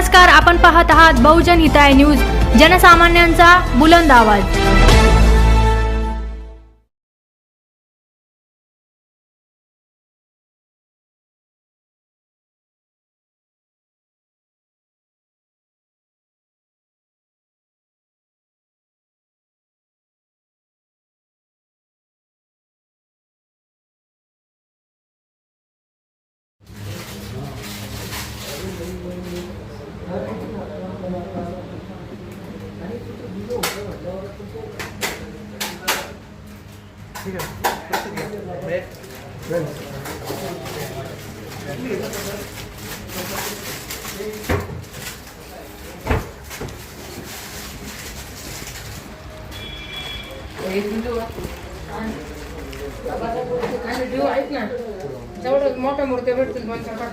नमस्कार, आपण पाहत आहात बहुजन हिताय न्यूज, जनसामान्यांचा बुलंद आवाज। ठीक है मोठ्या मूर्त्या भेटतील नमस्कार।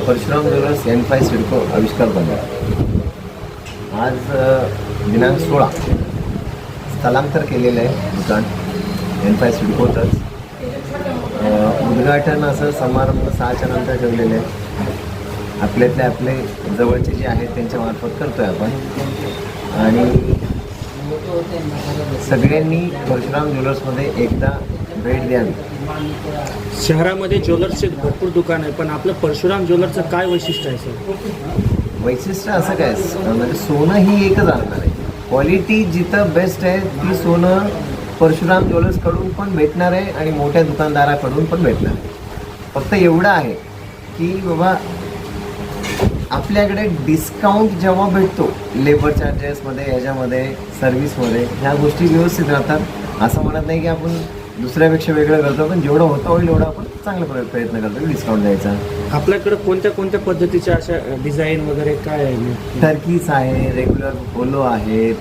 परशुराम ज्वेलर्स N5 सिडको आविष्कार बंद। आज दिनांक 16 स्थलांतर केलेलं आहे दुकान N5 सिडकोतच। उद्घाटन असं समारंभ 6च्या नंतर ठेवलेले आहे। आपल्यातले आपले जवळचे जे आहेत त्यांच्या मार्फत करतोय आपण, आणि सगळ्यांनी परशुराम ज्वेलर्समध्ये एकदा भेट द्यावी। शहरामध्ये ज्वेलर्सचे भरपूर दुकान आहे, पण आपलं परशुराम ज्वेलरचं काय वैशिष्ट्य आहे सर? वैशिष्ट्य असं काय, म्हणजे सोनं ही एकच आणणार आहे। क्वालिटी जिथं बेस्ट आहे ती सोनं परशुराम ज्वेलर्सकडून पण भेटणार आहे आणि मोठ्या दुकानदाराकडून पण भेटणार आहे। फक्त एवढं आहे की बाबा आपल्याकडे डिस्काउंट जेव्हा भेटतो लेबर चार्जेसमध्ये, ह्याच्यामध्ये, सर्व्हिसमध्ये, ह्या गोष्टी व्यवस्थित राहतात। असं म्हणत नाही की आपण दुसऱ्यापेक्षा वेगळं करतो, पण जेवढं होतं होईल एवढं आपण चांगला प्रयत्न करतो डिस्काउंट द्यायचा। आपल्याकडे कोणत्या कोणत्या पद्धतीच्या अशा डिझाईन वगैरे काय आहे? टर्कीज आहे, रेग्युलर पोलो आहेत,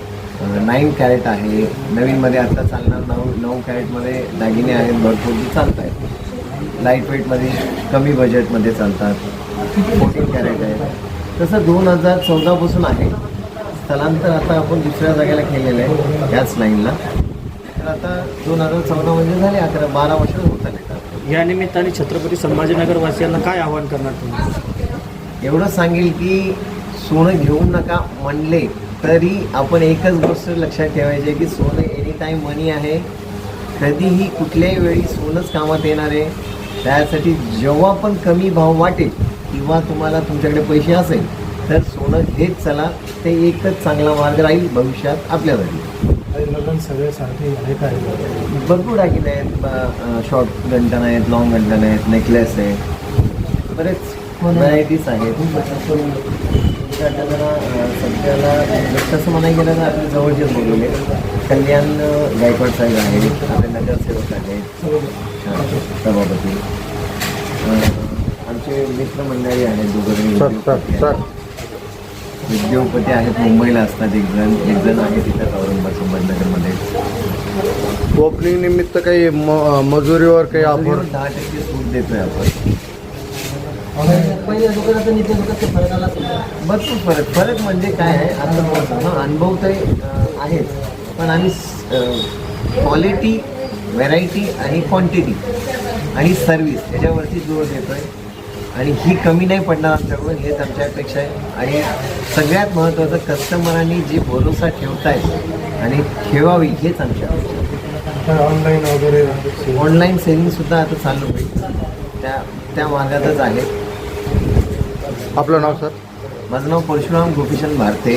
9 कॅरेट आहे, नवीनमध्ये आता चालणार 9 कॅरेटमध्ये दागिने आहेत, भरपूर चालत आहेत। लाईट वेटमध्ये कमी बजेटमध्ये चालतात, 14 कॅरेट आहे। तसं 2014पासून आहे स्थलांतर। आता आपण दुसऱ्या जागेला केलेलं आहे याच लाईनला। तर आता 2014 म्हणजे झाले 11-12 वर्ष होत आले। या निमित्ताने छत्रपती संभाजीनगर वासियांना काय आवाहन करणार तुम्ही? एवढं सांगेल की सोनं घेऊ नका म्हणले तरी आपण एकच गोष्ट लक्षात ठेवायची की सोनं एनी टाईम मनी आहे। कधीही कुठल्याही वेळी सोनंच कामात येणार आहे। त्यासाठी जेव्हा पण कमी भाव वाटेल किंवा तुम्हाला तुमच्याकडे पैसे असेल तर सोनं घेत चला, ते एकच चांगला मार्ग राहील भविष्यात आपल्यासाठी। सगळ्यासाठी आहे काय? भरपूर दागिने आहेत, शॉर्ट गंटन आहेत, लॉंग गंटन आहेत, नेकलेस आहे, बरेच व्हरायटीज आहेत। आता जरा सध्याला तसं म्हणायला गेलं तर आपले जवळचेच बोलवले कल्याण गायकवाड साहेब आहेत, आपले नगरसेवक आहेत, सभापती, आमचे मित्रमंडळी आहेत, दोघं उद्योगपती आहेत, मुंबईला असतात, एक जण आहे तिथं औरंगाबाद संभाजीनगरमध्ये। ओपनिंग निमित्त काही मजुरीवर काही ऑफर? 10% सूट देतोय आपण। भरपूर फरक म्हणजे काय आहे, आता अनुभव तर आहेच, पण आम्ही क्वालिटी, व्हरायटी आणि क्वांटिटी आणि सर्व्हिस याच्यावरती जोर देतोय, आणि ही कमी नाही पडणार आमच्याकडून, हेच आमच्या अपेक्षा आहे। आणि सगळ्यात महत्त्वाचं कस्टमरांनी जे भरोसा ठेवतायत आणि ठेवावी हेच आमच्या अपेक्षा। ऑनलाईन वगैरे ऑनलाईन सेलिंगसुद्धा आता चालू होईल, त्या मार्गातच आहे। आपलं नाव सर? माझं नाव परशुराम गोपीचंद भारते।